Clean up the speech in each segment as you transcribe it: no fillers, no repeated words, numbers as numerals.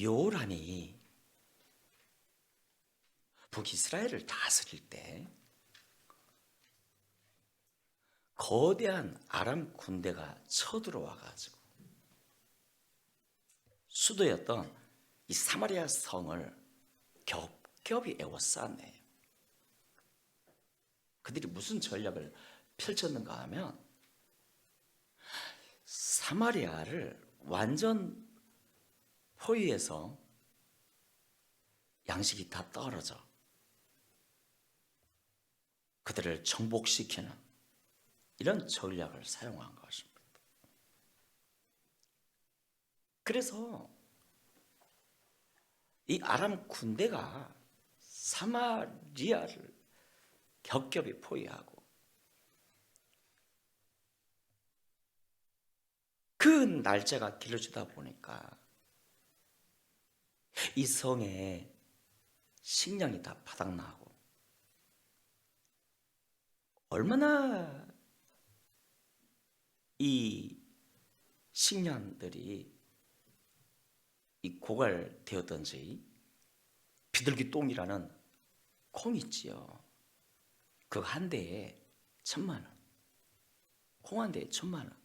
요람이 북이스라엘을 다스릴 때 거대한 아람 군대가 쳐들어와 가지고 수도였던 이 사마리아 성을 겹겹이 에워쌌네요. 그들이 무슨 전략을 펼쳤는가 하면 사마리아를 완전 포위해서 양식이 다 떨어져 그들을 정복시키는 이런 전략을 사용한 것입니다. 그래서 이 아람 군대가 사마리아를 겹겹이 포위하고 그 날짜가 길어지다 보니까 이 성에 식량이 다 바닥나고 얼마나 이 식량들이 이 고갈되었던지 비둘기 똥이라는 콩 있지요. 그 한 대에 1,000만 원, 콩 한 대에 1,000만 원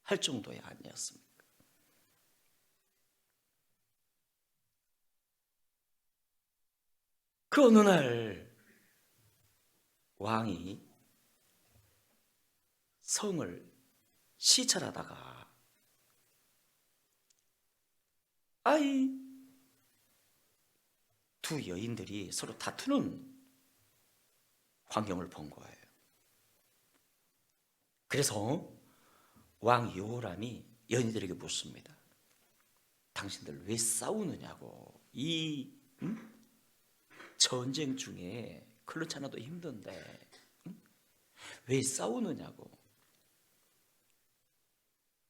할 정도의 아니었습니까? 그 어느 날 왕이 성을 시찰하다가 두 여인들이 서로 다투는 광경을 본 거예요. 그래서 왕 여호람이 여인들에게 묻습니다. 당신들 왜 싸우느냐고. 전쟁 중에 그렇지 않아도 힘든데 왜 싸우느냐고.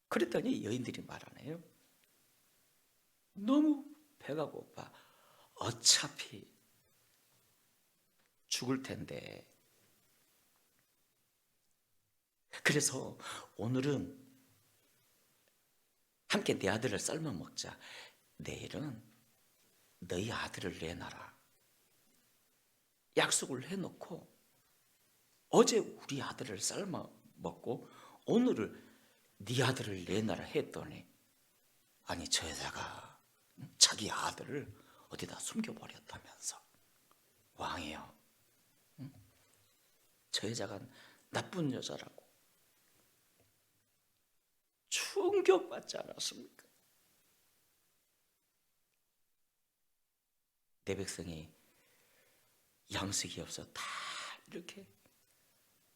그랬더니 여인들이 말하네요. 너무 배가 고파. 어차피 죽을 텐데. 그래서 오늘은 함께 내 아들을 삶아 먹자. 내일은 너희 아들을 내놔라. 약속을 해놓고 어제 우리 아들을 삶아 먹고 오늘을 네 아들을 내놔라 했더니 아니 저 여자가 자기 아들을 어디다 숨겨버렸다면서. 왕이요, 저 여자가 나쁜 여자라고 충격받지 않았습니까? 내 백성이 양식이 없어 다 이렇게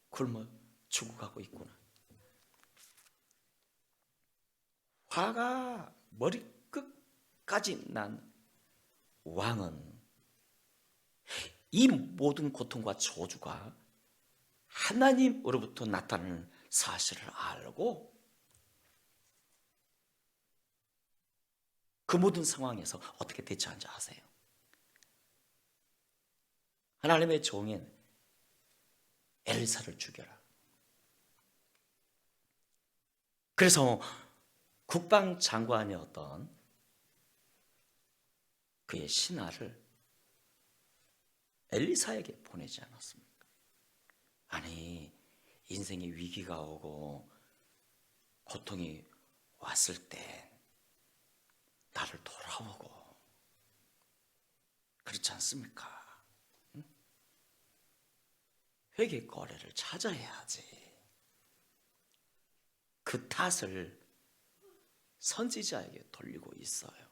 굶어 죽어가고 있구나. 화가 머리끝까지 난 왕은 이 모든 고통과 저주가 하나님으로부터 나타나는 사실을 알고 그 모든 상황에서 어떻게 대처한지 아세요? 하나님의 종인 엘리사를 죽여라. 그래서 국방장관이었던 그의 신하를 엘리사에게 보내지 않았습니까? 아니 인생의 위기가 오고 고통이 왔을 때 나를 돌아오고 그렇지 않습니까? 회개거래를 찾아야지. 그 탓을 선지자에게 돌리고 있어요.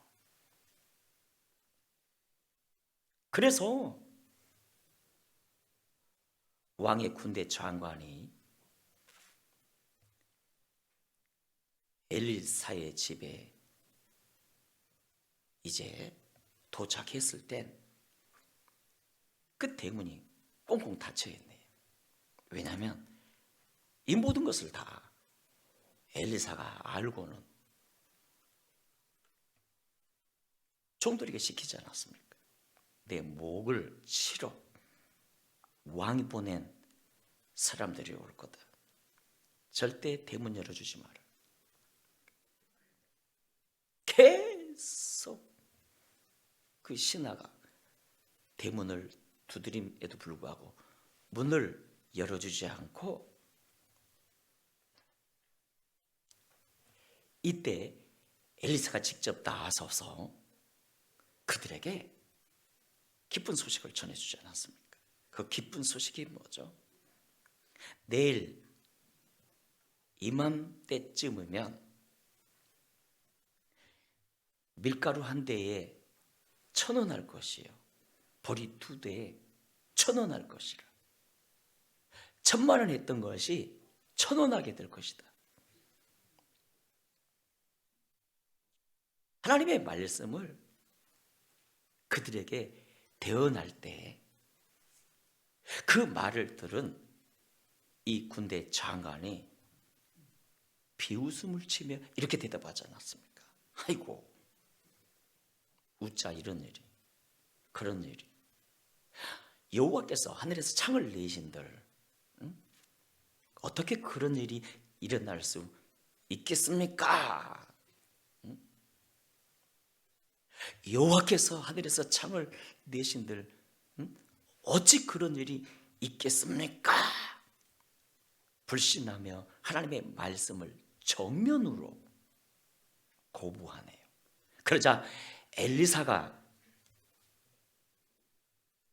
그래서 왕의 군대 장관이 엘리사의 집에 이제 도착했을 땐 그 대문이 꽁꽁 닫혀 있네요. 왜냐하면 이 모든 것을 다 엘리사가 알고는 종들에게 시키지 않았습니까? 내 목을 치러 왕이 보낸 사람들이 올 거다. 절대 대문 열어주지 마라. 그 신하가 대문을 두드림에도 불구하고 문을 열어주지 않고 이때 엘리사가 직접 나서서 그들에게 기쁜 소식을 전해주지 않았습니까? 그 기쁜 소식이 뭐죠? 내일 이맘때쯤이면 밀가루 한 대에 1,000원 할 것이요, 보리 2대에 1,000원 할 것이라. 1,000만 원 했던 것이 1,000원 하게 될 것이다. 하나님의 말씀을 그들에게 대언할 때 그 말을 들은 이 군대 장관이 비웃음을 치며 이렇게 대답하지 않았습니까? 아이고, 웃자, 이런 일이, 그런 일이. 여호와께서 하늘에서 창을 내신들 어떻게 그런 일이 일어날 수 있겠습니까? 여호와께서 하늘에서 창을 내신들 어찌 그런 일이 있겠습니까? 불신하며 하나님의 말씀을 정면으로 거부하네요. 그러자 엘리사가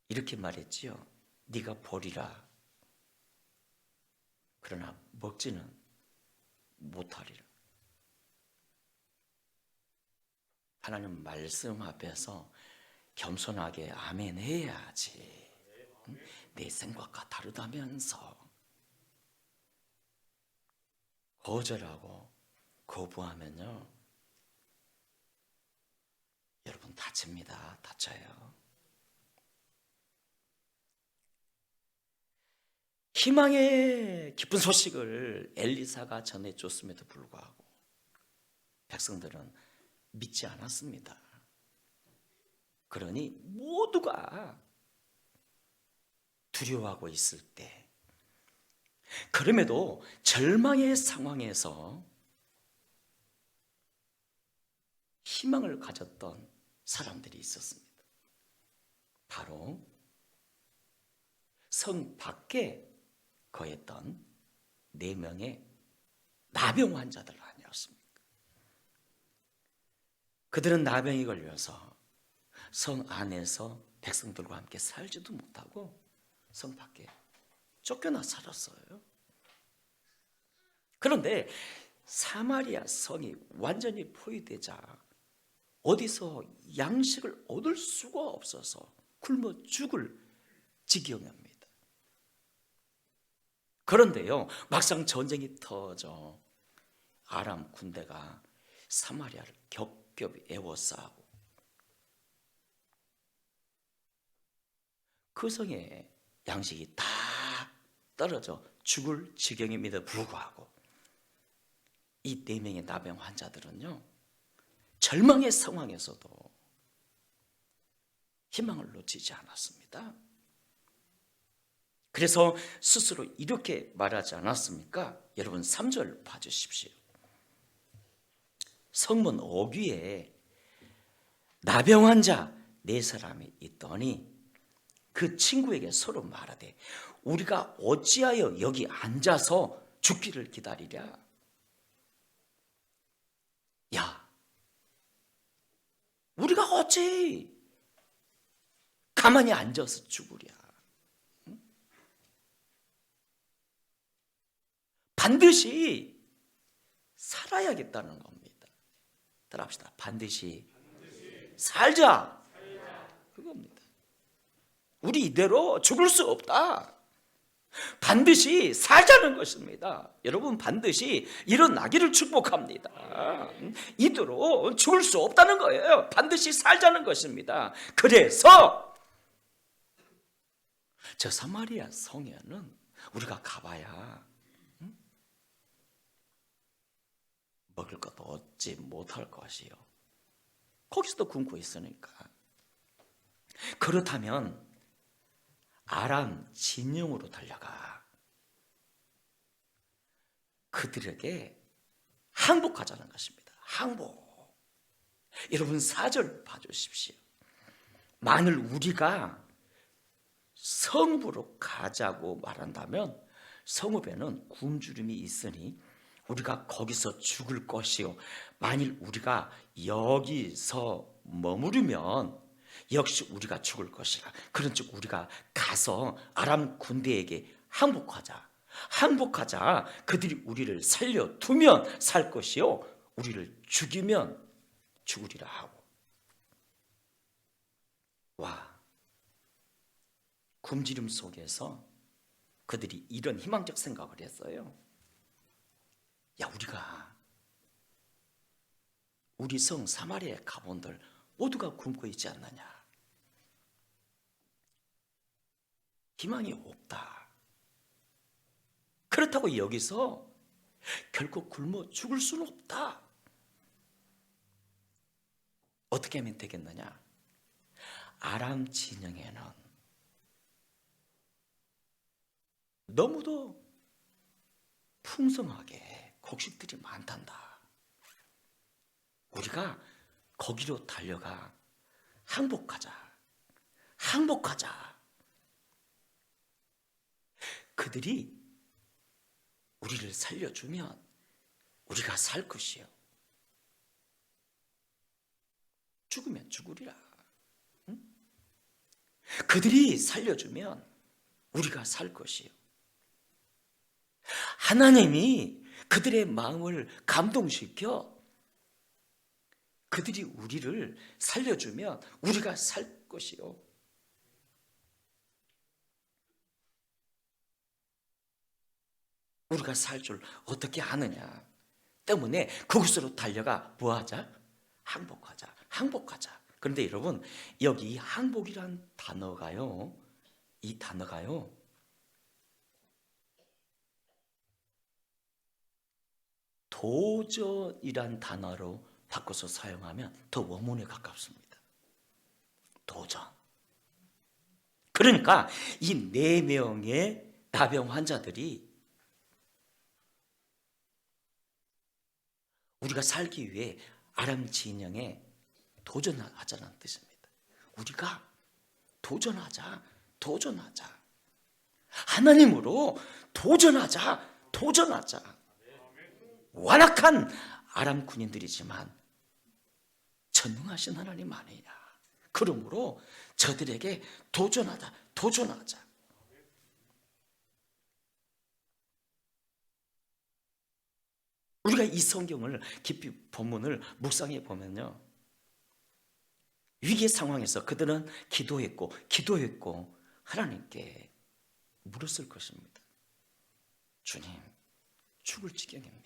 이렇게 말했지요. 네가 보리라. 그러나 먹지는 못하리라. 하나님 말씀 앞에서 겸손하게 아멘 해야지. 내 생각과 다르다면서 거절하고 거부하면요, 여러분 다칩니다. 다쳐요. 희망의 기쁜 소식을 엘리사가 전해줬음에도 불구하고 백성들은 믿지 않았습니다. 그러니 모두가 두려워하고 있을 때, 그럼에도 절망의 상황에서 희망을 가졌던 사람들이 있었습니다. 바로 성 밖에 거했던 4명의 나병 환자들 아니었습니까? 그들은 나병이 걸려서 성 안에서 백성들과 함께 살지도 못하고 성 밖에 쫓겨나 살았어요. 그런데 사마리아 성이 완전히 포위되자 어디서 양식을 얻을 수가 없어서 굶어 죽을 지경입니다. 그런데요, 막상 전쟁이 터져 아람 군대가 사마리아를 겹겹이 에워싸고 그 성에 양식이 다 떨어져 죽을 지경임에도 불구하고 이 4명의 나병 환자들은요, 절망의 상황에서도 희망을 놓치지 않았습니다. 그래서 스스로 이렇게 말하지 않았습니까? 여러분 3절 봐주십시오. 성문 어귀에 나병 환자 4사람이 있더니 그 친구에게 서로 말하되 우리가 어찌하여 여기 앉아서 죽기를 기다리랴. 야, 우리가 어찌 가만히 앉아서 죽으랴. 반드시 살아야겠다는 겁니다. 따라합시다. 반드시 살자. 그겁니다. 우리 이대로 죽을 수 없다. 반드시 살자는 것입니다. 여러분, 반드시 일어나기를 축복합니다. 이대로 죽을 수 없다는 거예요. 반드시 살자는 것입니다. 그래서 저 사마리아 성에는 우리가 가봐야 먹을 것도 얻지 못할 것이요, 거기서도 굶고 있으니까. 그렇다면 아람 진영으로 달려가 그들에게 항복하자는 것입니다. 항복. 여러분 4절 봐주십시오. 만일 우리가 성읍으로 가자고 말한다면 성읍에는 굶주림이 있으니 우리가 거기서 죽을 것이요, 만일 우리가 여기서 머무르면 역시 우리가 죽을 것이라. 그런즉 우리가 가서 아람 군대에게 항복하자. 그들이 우리를 살려두면 살 것이요, 우리를 죽이면 죽으리라 하고. 와, 굶주림 속에서 그들이 이런 희망적 생각을 했어요. 야, 우리 성 사마리아에 가본들 모두가 굶고 있지 않느냐. 희망이 없다. 그렇다고 여기서 결코 굶어 죽을 수는 없다. 어떻게 하면 되겠느냐? 아람 진영에는 너무도 풍성하게 곡식들이 많단다. 우리가 거기로 달려가 항복하자. 그들이 우리를 살려주면 우리가 살 것이요, 죽으면 죽으리라. 응? 그들이 살려주면 우리가 살 것이요. 하나님이 그들의 마음을 감동시켜 그들이 우리를 살려주면 우리가 살 것이요. 우리가 살 줄 어떻게 아느냐 때문에 그곳으로 달려가 뭐하자? 항복하자. 그런데 여러분, 여기 항복이란 단어가요, 이 단어가요, 도전이란 단어로 바꿔서 사용하면 더 원문에 가깝습니다. 도전. 그러니까 이 4명의 나병 환자들이 우리가 살기 위해 아람 진영에 도전하자는 뜻입니다. 우리가 도전하자. 하나님으로 도전하자. 완악한 아람 군인들이지만 전능하신 하나님 아니냐. 그러므로 저들에게 도전하자. 우리가 이 성경을 깊이 본문을 묵상해 보면요, 위기의 상황에서 그들은 기도했고 하나님께 물었을 것입니다. 주님, 죽을 지경입니다.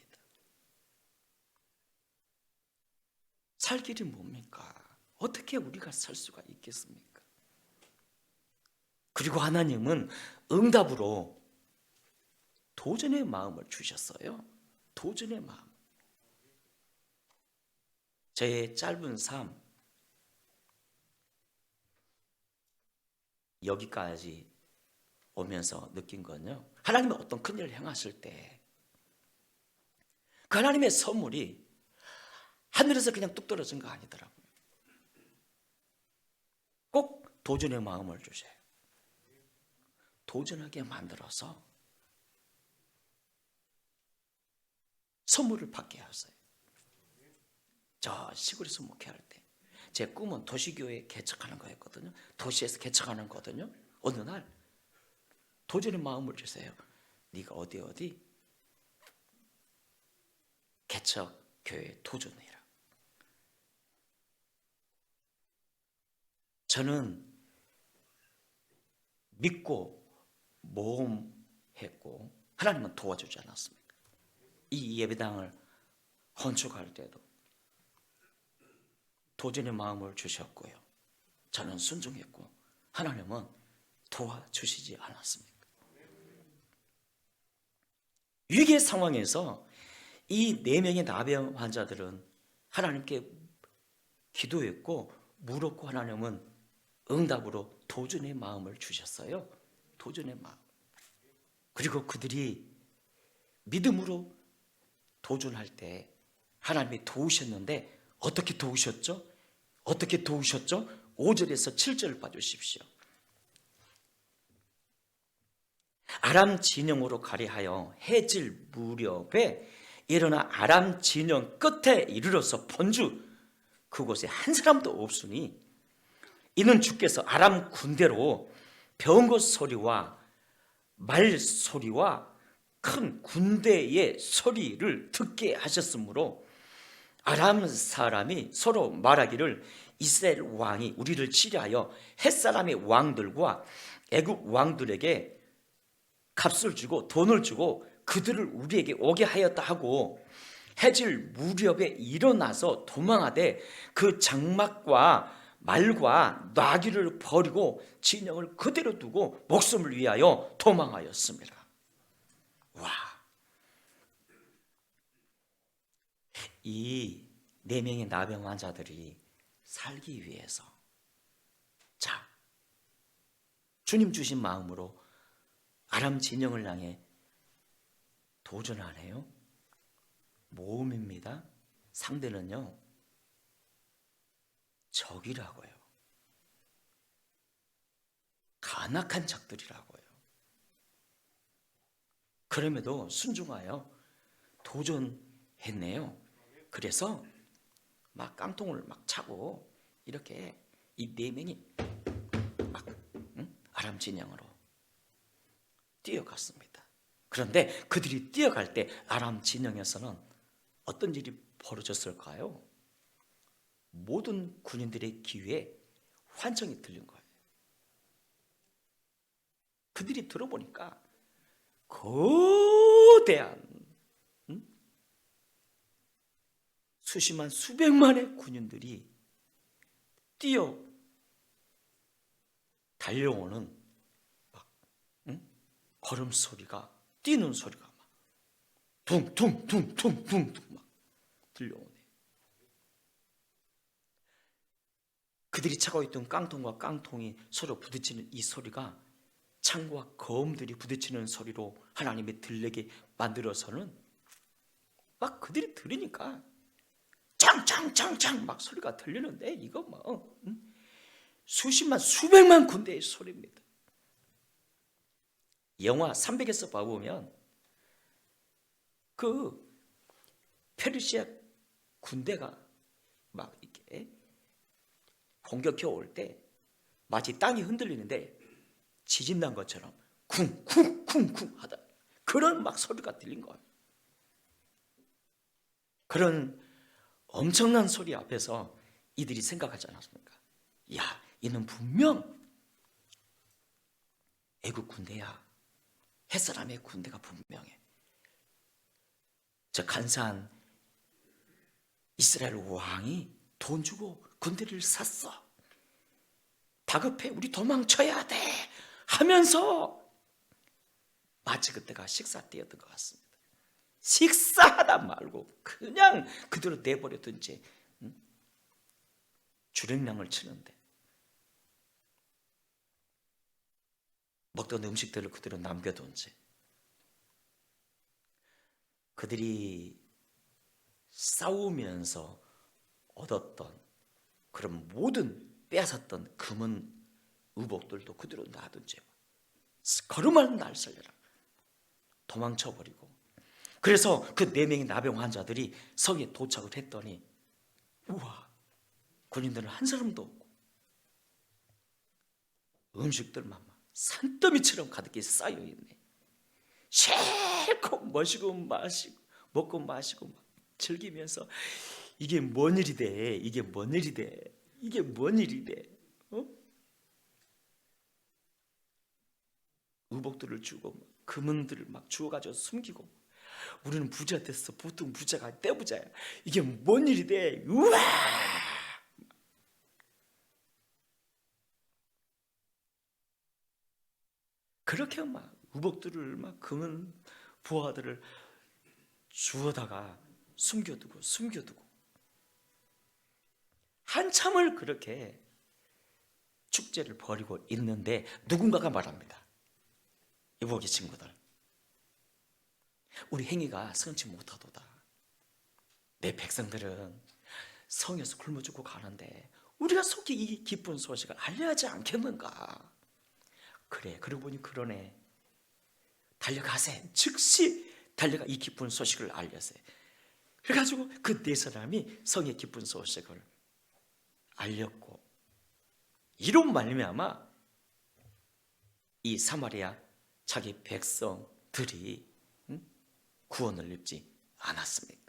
살 길이 뭡니까? 어떻게 우리가 살 수가 있겠습니까? 그리고 하나님은 응답으로 도전의 마음을 주셨어요. 도전의 마음. 저의 짧은 삶, 여기까지 오면서 느낀 건요, 하나님의 어떤 큰 일을 행하실 때 그 하나님의 선물이 하늘에서 그냥 뚝 떨어진 거 아니더라고요. 꼭 도전의 마음을 주셔요. 도전하게 만들어서 선물을 받게 하세요. 저 시골에서 목회할 때 제 꿈은 도시교회 개척하는 거였거든요. 도시에서 개척하는 거거든요. 어느 날 도전의 마음을 주세요. 네가 어디 개척 교회에 도전해라. 저는 믿고 모험했고 하나님은 도와주지 않았습니까? 이 예배당을 건축할 때도 도전의 마음을 주셨고요, 저는 순종했고 하나님은 도와주시지 않았습니까? 위기의 상황에서 이 4명의 나병 환자들은 하나님께 기도했고 물었고 하나님은 응답으로 도전의 마음을 주셨어요. 도전의 마음. 그리고 그들이 믿음으로 도전할 때 하나님이 도우셨는데 어떻게 도우셨죠? 5절에서 7절을 봐주십시오. 아람 진영으로 가리하여 해질 무렵에 일어나 아람 진영 끝에 이르러서 본주 그곳에 한 사람도 없으니 이는 주께서 아람 군대로 병거 소리와 말 소리와 큰 군대의 소리를 듣게 하셨으므로 아람 사람이 서로 말하기를 이스라엘 왕이 우리를 치려하여 햇사람의 왕들과 애굽 왕들에게 값을 주고 돈을 주고 그들을 우리에게 오게 하였다 하고 해질 무렵에 일어나서 도망하되 그 장막과 말과 나귀를 버리고 진영을 그대로 두고 목숨을 위하여 도망하였습니다. 와, 이 4명의 나병 환자들이 살기 위해서 자, 주님 주신 마음으로 아람 진영을 향해 도전하네요. 모험입니다. 상대는요 적이라고요. 간악한 적들이라고요. 그럼에도 순종하여 도전했네요. 그래서 막 깡통을 막 차고 이렇게 이 4명이 막 아람 진영으로 뛰어갔습니다. 그런데 그들이 뛰어갈 때 아람 진영에서는 어떤 일이 벌어졌을까요? 모든 군인들의 귀에 환청이 들린 거예요. 그들이 들어보니까 거대한 수십만 수백만의 군인들이 뛰어 달려오는 막 걸음 소리가 뛰는 소리가 막 둥둥둥둥둥둥 막 들려오네. 그들이 차고 있던 깡통과 깡통이 서로 부딪히는 이 소리가 창과 검들이 부딪히는 소리로 하나님이 들리게 만들어서는 막 그들이 들으니까 짱짱짱짱 막 소리가 들리는데 이거 뭐 수십만 수백만 군대의 소리입니다. 영화 300에서 봐보면 그 페르시아 군대가 막 이렇게 공격해 올 때 마치 땅이 흔들리는데 지진 난 것처럼 쿵쿵쿵쿵 하다 그런 막 소리가 들린 거예요. 그런 엄청난 소리 앞에서 이들이 생각하지 않았습니까? 야, 이는 분명 애국 군대야. 햇사람의 군대가 분명해. 저 간사한 이스라엘 왕이 돈 주고 군대를 샀어. 다급해, 우리 도망쳐야 돼 하면서 마치 그때가 식사 때였던 것 같습니다. 식사하다 말고 그냥 그대로 내버려둔 채 주랭랑을 치는데 먹던 음식들을 그대로 남겨둔 채 그들이 싸우면서 얻었던 그런 모든 빼앗았던 금은 의복들도 그대로 놔둔 채 걸음을 날 살려라 도망쳐버리고 그래서 그 4명의 나병 환자들이 성에 도착을 했더니 우와 군인들은 한 사람도 없고 음식들만 산더미처럼 가득히 쌓여있네. 실컷 마시고 먹고 마시고 막 즐기면서 이게 뭔 일이 돼? 이게 뭔 일이 돼? 이게 뭔 일이 돼? 의복들을 주고 금은들을 막 주워가지고 숨기고 우리는 부자 됐어. 보통 부자가 떼부자야. 이게 뭔 일이 돼? 우와! 그렇게 막 의복들을 막 금은 부하들을 주워다가 숨겨두고 한참을 그렇게 축제를 벌이고 있는데 누군가가 말합니다. 이복의 친구들, 우리 행위가 성치 못하도다. 내 백성들은 성에서 굶어 죽고 가는데 우리가 속히 이 기쁜 소식을 알려야 하지 않겠는가? 그래, 그러고 보니 그러네. 달려가세. 즉시 달려가 이 기쁜 소식을 알려세. 그래가지고 그 네 사람이 성의 기쁜 소식을 알렸고, 이로 말미암아 이 사마리아 자기 백성들이 구원을 입지 않았습니까?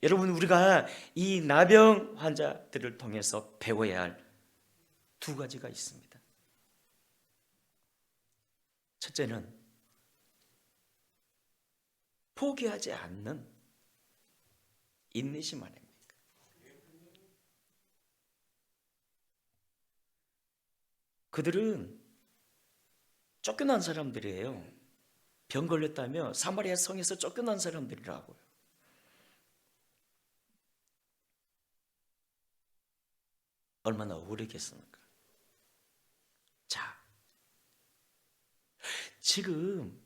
여러분, 우리가 이 나병 환자들을 통해서 배워야 할 두 가지가 있습니다. 첫째는 포기하지 않는 인내심 아닙니까? 그들은 쫓겨난 사람들이에요. 병 걸렸다며 사마리아 성에서 쫓겨난 사람들이라고요. 얼마나 억울했겠습니까? 자, 지금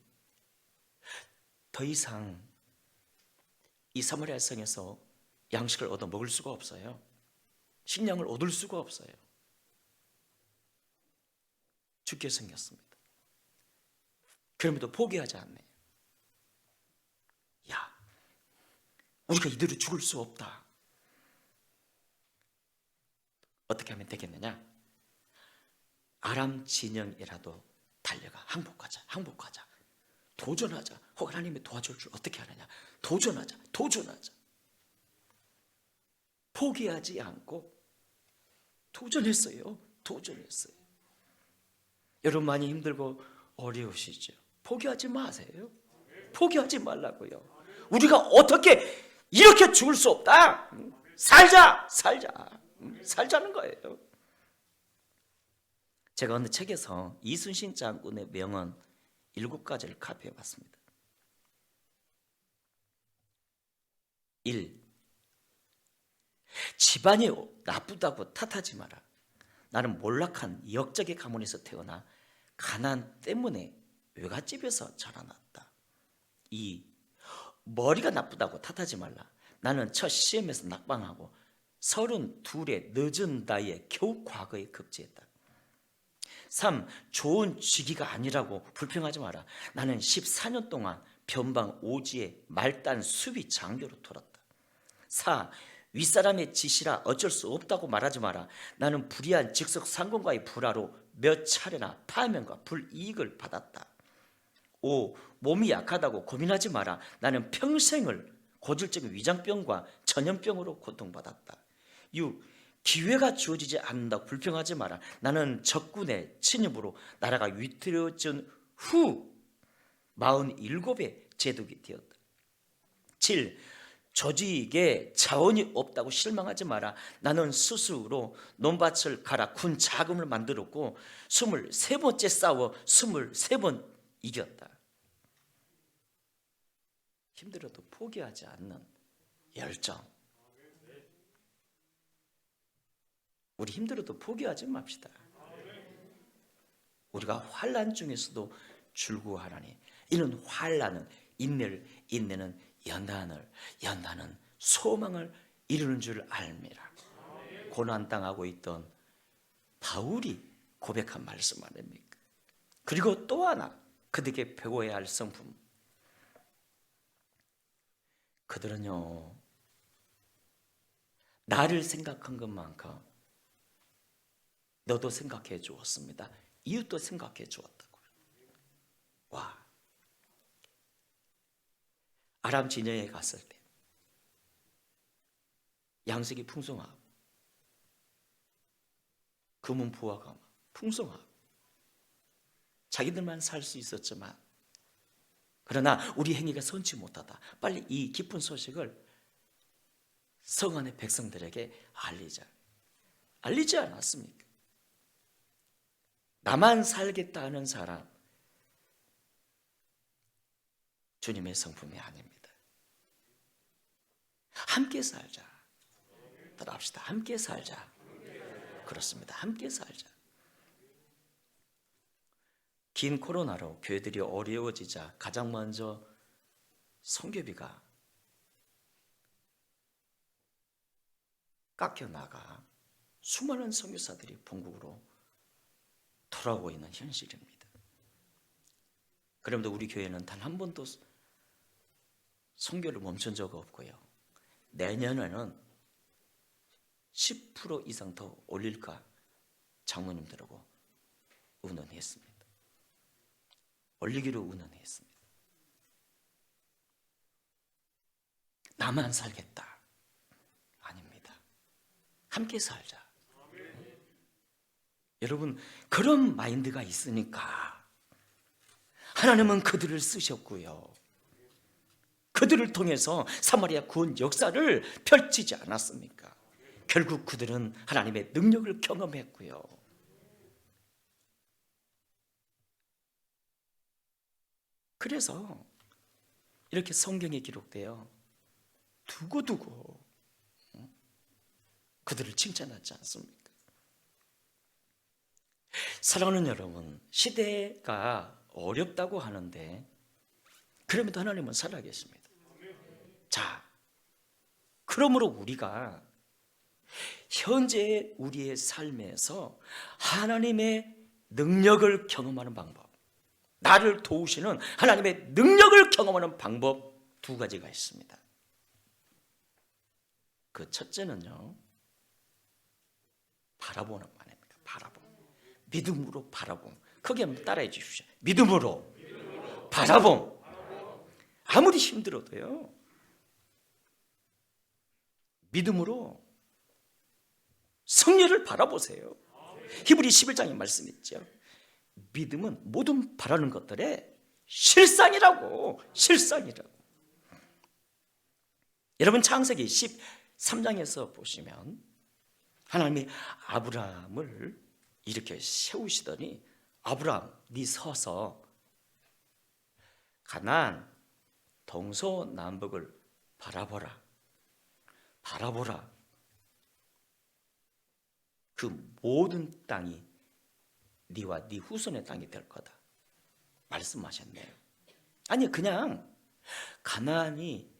더 이상 이 사마리아 성에서 양식을 얻어 먹을 수가 없어요. 식량을 얻을 수가 없어요. 죽게 생겼습니다. 그럼에도 포기하지 않네요. 야, 우리가 이대로 죽을 수 없다. 어떻게 하면 되겠느냐? 아람 진영이라도 달려가 항복하자, 항복하자, 도전하자. 혹 하나님이 도와줄 줄 어떻게 하느냐? 도전하자, 도전하자. 포기하지 않고 도전했어요. 도전했어요. 여러분 많이 힘들고 어려우시죠? 포기하지 마세요. 포기하지 말라고요. 우리가 어떻게 이렇게 죽을 수 없다. 살자, 살자, 살자는 거예요. 제가 어느 책에서 이순신 장군의 명언 7가지를 카피해 봤습니다. 1. 집안이 나쁘다고 탓하지 마라. 나는 몰락한 역적의 가문에서 태어나 가난 때문에 외갓집에서 자라났다. 2. 머리가 나쁘다고 탓하지 말라. 나는 첫 시험에서 낙방하고 32의 늦은 나이에 겨우 과거에 급제했다. 3. 좋은 직위가 아니라고 불평하지 마라. 나는 14년 동안 변방 오지에 말단 수비 장교로 돌았다. 4. 윗사람의 지시라 어쩔 수 없다고 말하지 마라. 나는 불의한 직속 상권과의 불화로 몇 차례나 파면과 불이익을 받았다. 5. 몸이 약하다고 고민하지 마라. 나는 평생을 고질적인 위장병과 전염병으로 고통받았다. 6. 기회가 주어지지 않는다고 불평하지 마라. 나는 적군의 침입으로 나라가 위태로워진 후 47의 제독이 되었다. 7. 조직에 자원이 없다고 실망하지 마라. 나는 스스로 논밭을 갈아 군 자금을 만들었고 23번째 싸워 23번 이겼다. 힘들어도 포기하지 않는 열정. 우리 힘들어도 포기하지 맙시다. 우리가 환난 중에서도 즐거워하라니. 이는 환난은 인내는 연단은 소망을 이루는 줄 알미라. 고난 당하고 있던 바울이 고백한 말씀 아닙니까? 그리고 또 하나 그들에게 배워야 할 성품. 그들은요, 나를 생각한 것만큼 너도 생각해 주었습니다. 이웃도 생각해 주었다고요. 와, 아람 진영에 갔을 때 양식이 풍성하고 금은 부하가 풍성하고 자기들만 살 수 있었지만, 그러나 우리 행위가 선치 못하다. 빨리 이 기쁜 소식을 성 안의 백성들에게 알리지 않았습니까? 나만 살겠다 하는 사람, 주님의 성품이 아닙니다. 함께 살자. 따라합시다. 함께 살자. 그렇습니다. 함께 살자. 긴 코로나로 교회들이 어려워지자 가장 먼저 선교비가 깎여 나가 수많은 선교사들이 본국으로 돌아오고 있는 현실입니다. 그런데 우리 교회는 단 한 번도 선교를 멈춘 적 없고요. 내년에는 10% 이상 더 올릴까 장모님들하고 의논했습니다. 올리기로 의논했습니다. 나만 살겠다. 아닙니다. 함께 살자. 여러분, 그런 마인드가 있으니까 하나님은 그들을 쓰셨고요. 그들을 통해서 사마리아 구원 역사를 펼치지 않았습니까? 결국 그들은 하나님의 능력을 경험했고요. 그래서 이렇게 성경에 기록되어 두고두고 그들을 칭찬하지 않습니까? 사랑하는 여러분, 시대가 어렵다고 하는데 그럼에도 하나님은 살아계십니다. 자, 그러므로 우리가 현재 우리의 삶에서 하나님의 능력을 경험하는 방법, 나를 도우시는 하나님의 능력을 경험하는 방법 두 가지가 있습니다. 그 첫째는요, 바라보는 말입니다. 바라봄. 믿음으로 바라봄. 크게 한번 따라해 주십시오. 믿음으로 바라봄. 아무리 힘들어도요, 믿음으로 성령을 바라보세요. 히브리 11장에 말씀 있죠. 믿음은 모든 바라는 것들의 실상이라고. 여러분, 창세기 13장에서 보시면 하나님이 아브라함을 이렇게 세우시더니, 아브라함, 네 서서 가나안 동서남북을 바라보라. 그 모든 땅이 네와 네 후손의 땅이 될 거다 말씀하셨네요. 아니, 그냥 가나안이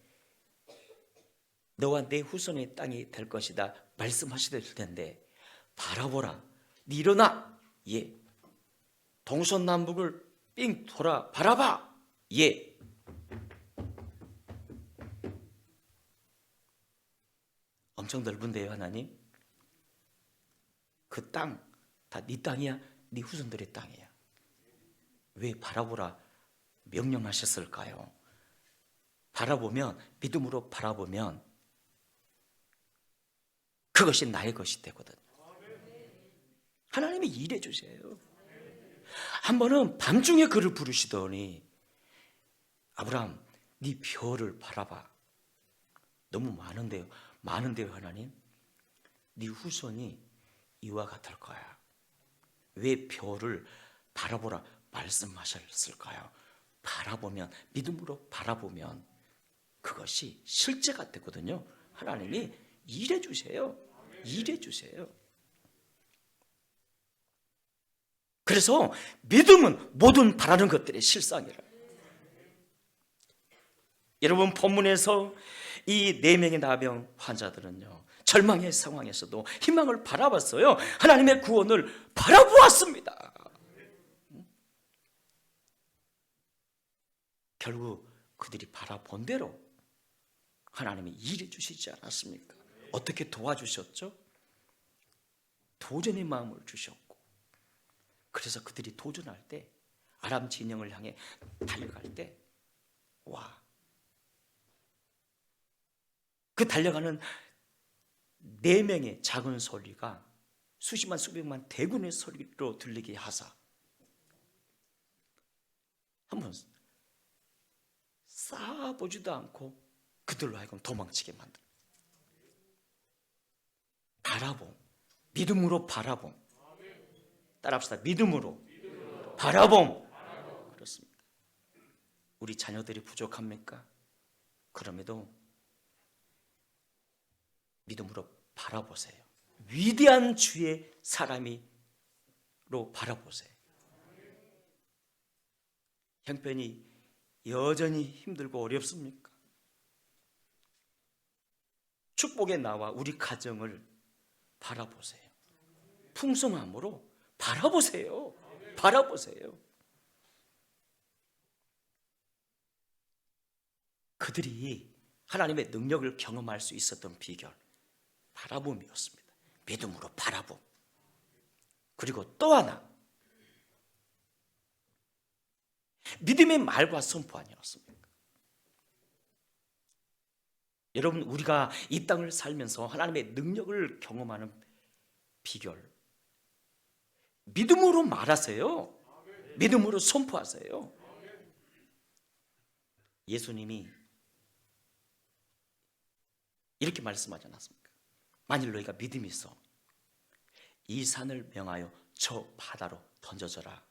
너와 내 후손의 땅이 될 것이다 말씀하셔도 될 텐데, 바라보라. 네 일어나. 예. 동서남북을 삥 돌아 바라봐. 예. 엄청 넓은데요, 하나님. 그 땅 다 네 땅이야, 네 후손들의 땅이야. 왜 바라보라 명령하셨을까요? 바라보면, 믿음으로 바라보면 그것이 나의 것이 되거든요. 하나님이 일해 주세요. 한 번은 밤중에 그를 부르시더니, 아브라함, 네 별을 바라봐. 너무 많은데요 하나님. 네 후손이 이와 같을 거야. 왜 별을 바라보라 말씀하셨을까요? 바라보면, 믿음으로 바라보면 그것이 실제가 되거든요. 하나님이 일해 주세요. 그래서 믿음은 모든 바라는 것들의 실상이라. 여러분, 본문에서 이 4명의 나병 환자들은요, 절망의 상황에서도 희망을 바라봤어요. 하나님의 구원을 바라보았습니다. 결국 그들이 바라본 대로 하나님이 일해 주시지 않았습니까? 어떻게 도와주셨죠? 도전의 마음을 주셨고, 그래서 그들이 도전할 때, 아람 진영을 향해 달려갈 때, 와, 그 달려가는 4명의 작은 소리가 수십만 수백만 대군의 소리로 들리게 하사 한번 쌓아보지도 않고 그들로 하여금 도망치게 만들어. 바라봄, 믿음으로 바라봄. 따라합시다. 믿음으로 바라봄. 그렇습니다. 우리 자녀들이 부족합니까? 그럼에도 믿음으로 바라보세요. 위대한 주의 사람이로 바라보세요. 형편이 여전히 힘들고 어렵습니까? 축복의 나와 우리 가정을 바라보세요. 풍성함으로 바라보세요. 바라보세요. 그들이 하나님의 능력을 경험할 수 있었던 비결, 바라봄이었습니다. 믿음으로 바라봄. 그리고 또 하나, 믿음의 말과 선포 아니었습니까? 여러분, 우리가 이 땅을 살면서 하나님의 능력을 경험하는 비결, 믿음으로 말하세요. 믿음으로 선포하세요. 예수님이 이렇게 말씀하지 않았습니까? 만일 너희가 믿음이 있어 이 산을 명하여 저 바다로 던져져라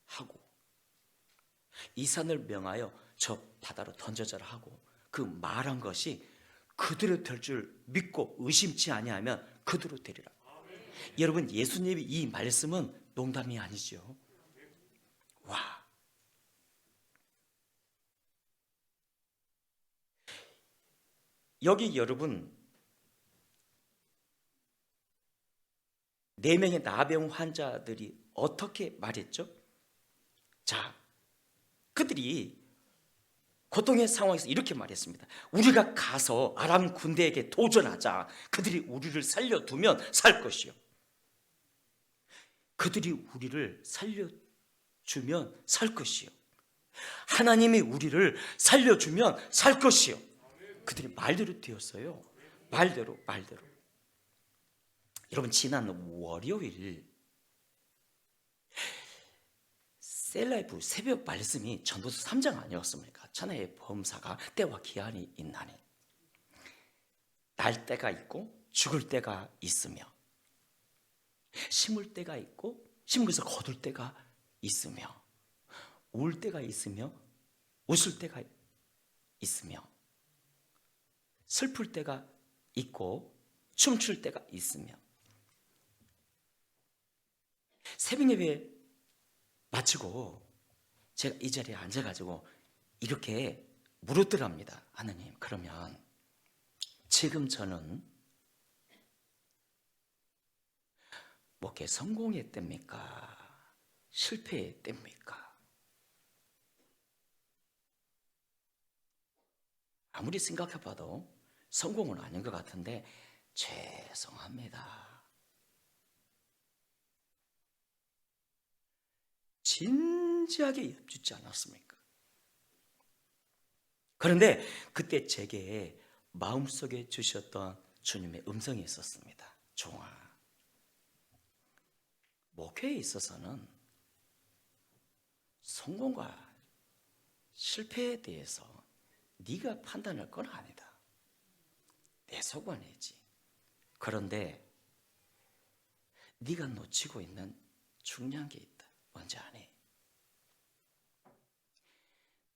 하고, 이 산을 명하여 저 바다로 던져져라 하고, 그 말한 것이 그대로 될 줄 믿고 의심치 아니하면 그대로 되리라. 여러분, 예수님의 이 말씀은 농담이 아니죠. 와, 여기 여러분 4명의 나병 환자들이 어떻게 말했죠? 자, 그들이 고통의 상황에서 이렇게 말했습니다. 우리가 가서 아람 군대에게 도전하자. 그들이 우리를 살려두면 살 것이요. 그들이 우리를 살려주면 살 것이요. 하나님이 우리를 살려주면 살 것이요. 그들이 말대로 되었어요. 말대로. 여러분, 지난 월요일 셀라이프 새벽 말씀이 전도서 3장 아니었습니까? 천하의 범사가 때와 기한이 있나니 날 때가 있고 죽을 때가 있으며, 심을 때가 있고 심어서 거둘 때가 있으며, 울 때가 있으며 웃을 때가 있으며, 슬플 때가 있고 춤출 때가 있으며. 새벽 예배 마치고 제가 이 자리에 앉아가지고 이렇게 물었더랍니다. 하나님, 그러면 지금 저는 목회 성공의 때입니까? 실패의 때입니까? 아무리 생각해봐도 성공은 아닌 것 같은데 죄송합니다. 진지하게 여쭙지 않았습니까? 그런데 그때 제게 마음속에 주셨던 주님의 음성이 있었습니다. 종아, 목회에 있어서는 성공과 실패에 대해서 네가 판단할 건 아니다. 내 소관이지. 그런데 네가 놓치고 있는 중요한 게 있다. 뭔지 아니?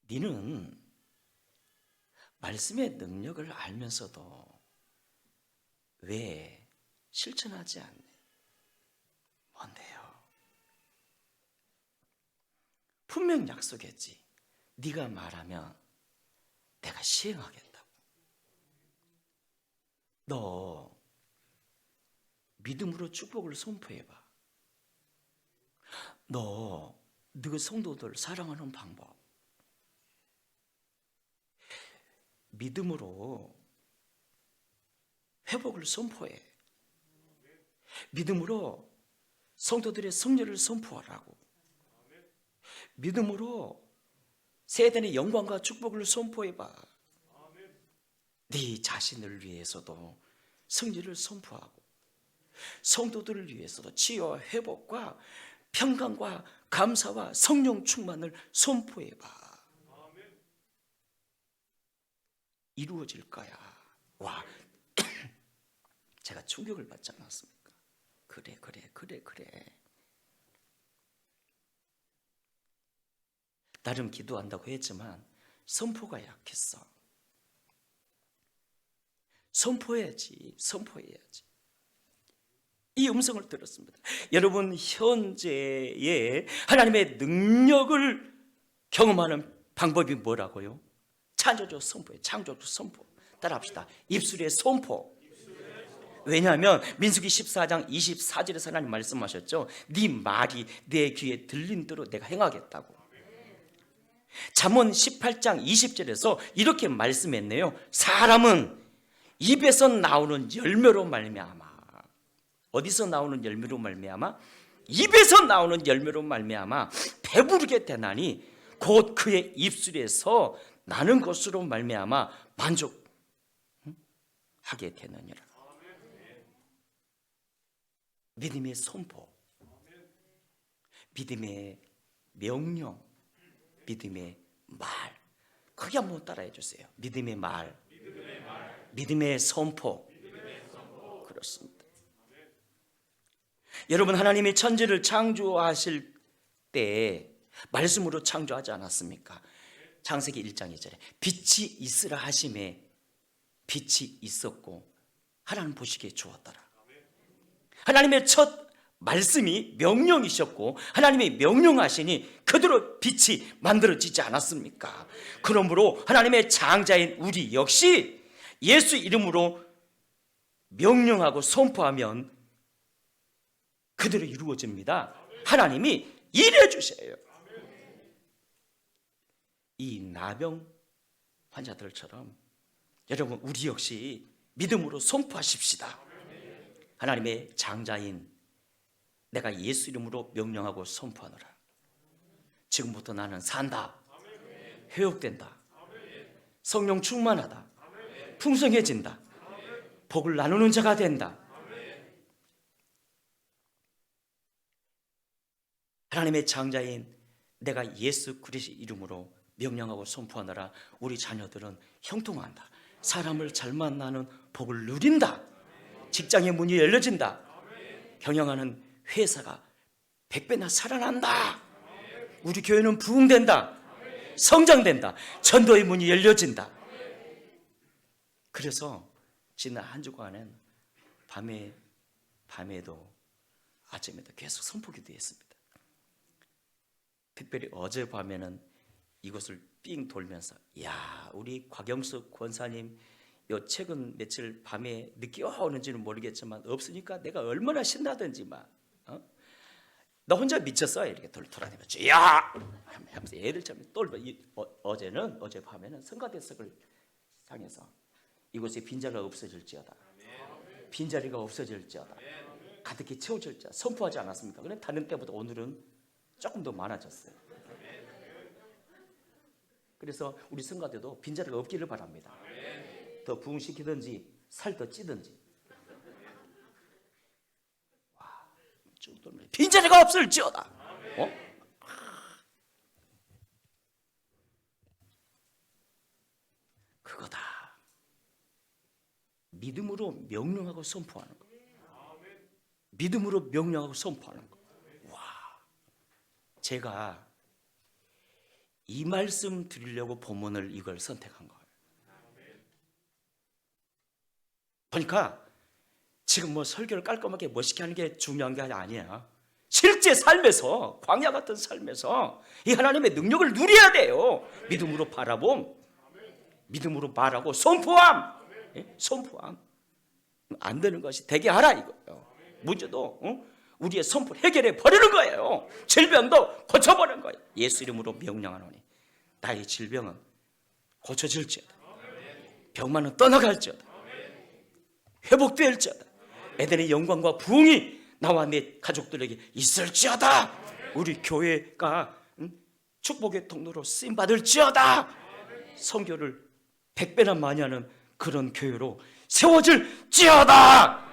너는 말씀의 능력을 알면서도 왜 실천하지 않니? 뭔데요? 분명 약속했지. 네가 말하면 내가 시행하겠다고. 너 믿음으로 축복을 선포해봐. 너 성도들 사랑하는 방법, 믿음으로 회복을 선포해. 믿음으로 성도들의 승리를 선포하라고. 믿음으로 세대의 영광과 축복을 선포해봐. 네 자신을 위해서도 승리를 선포하고, 성도들을 위해서도 치유와 회복과 평강과 감사와 성령 충만을 선포해봐. 이루어질 거야. 와, 제가 충격을 받지 않았습니까? 그래. 나름 기도한다고 했지만 선포가 약했어. 선포해야지. 이 음성을 들었습니다. 여러분, 현재의 하나님의 능력을 경험하는 방법이 뭐라고요? 창조주 선포. 따라합시다. 입술의 선포. 왜냐하면 민수기 14장 24절에서 하나님 말씀하셨죠. 네 말이 내 귀에 들린 대로 내가 행하겠다고. 잠언 18장 20절에서 이렇게 말씀했네요. 사람은 입에서 나오는 열매로 말미암아. 어디서 나오는 열매로 말미암아? 입에서 나오는 열매로 말미암아 배부르게 되나니 곧 그의 입술에서 나는 것으로 말미암아 만족하게 되느니라. 믿음의 선포, 믿음의 명령, 믿음의 말. 크게 한번 따라해 주세요. 믿음의 말, 믿음의 선포. 그렇습니다. 여러분, 하나님이 천지를 창조하실 때 말씀으로 창조하지 않았습니까? 창세기 1장 2절에 빛이 있으라 하심에 빛이 있었고 하나님 보시기에 좋았더라. 하나님의 첫 말씀이 명령이셨고 하나님이 명령하시니 그대로 빛이 만들어지지 않았습니까? 그러므로 하나님의 장자인 우리 역시 예수 이름으로 명령하고 선포하면 그대로 이루어집니다. 하나님이 일해 주세요. 이 나병 환자들처럼 여러분, 우리 역시 믿음으로 선포하십시다. 하나님의 장자인 내가 예수 이름으로 명령하고 선포하노라. 지금부터 나는 산다, 회복된다, 성령 충만하다, 풍성해진다, 복을 나누는 자가 된다. 하나님의 장자인 내가 예수 그리스도 이름으로 명령하고 선포하노라. 우리 자녀들은 형통한다, 사람을 잘 만나는 복을 누린다, 직장의 문이 열려진다, 경영하는 회사가 100배나 살아난다, 우리 교회는 부흥된다, 성장된다, 전도의 문이 열려진다. 그래서 지난 한 주간은 밤에도 아침에도 계속 선포기도 했습니다. 특별히 어젯밤에는 이곳을 삥 돌면서 야, 우리 곽영숙 권사님 요 최근 며칠 밤에 늦게 오는지는 모르겠지만 없으니까 내가 얼마나 신나든지 막 나 혼자 미쳤어 이렇게 돌아다니면서 야 하면서 애들처럼 어젯밤에는 성가대석을 향해서 이곳에 빈자리가 없어질지어다, 빈자리가 없어질지어다, 가득히 채워질지어다 선포하지 않았습니까? 그런데 다른 때보다 오늘은 조금 더 많아졌어요. 그래서 우리 성가대도 빈자리가 없기를 바랍니다. 더 부흥시키든지 살 더 찌든지. 와, 빈자리가 없을지어다. 그거다. 믿음으로 명령하고 선포하는 거. 믿음으로 명령하고 선포하는 거. 와, 제가 이 말씀 드리려고 본문을 이걸 선택한 거예요. 보니까 지금 뭐 설교를 깔끔하게 멋있게 하는 게 중요한 게 아니야. 실제 삶에서, 광야 같은 삶에서 이 하나님의 능력을 누려야 돼요. 믿음으로 바라봄, 믿음으로 말하고 선포함. 선포함. 안 되는 것이 되게 하라 이거예요. 문제도 우리의 선포를 해결해 버리는 거예요. 질병도 고쳐버리는 거예요. 예수 이름으로 명령하노니 나의 질병은 고쳐질지어다, 병만은 떠나갈지어다, 회복될지어다, 에덴의 영광과 부흥이 나와 내 가족들에게 있을지어다, 우리 교회가 축복의 통로로 쓰임받을지어다, 선교를 100배나 많이 하는 그런 교회로 세워질지어다.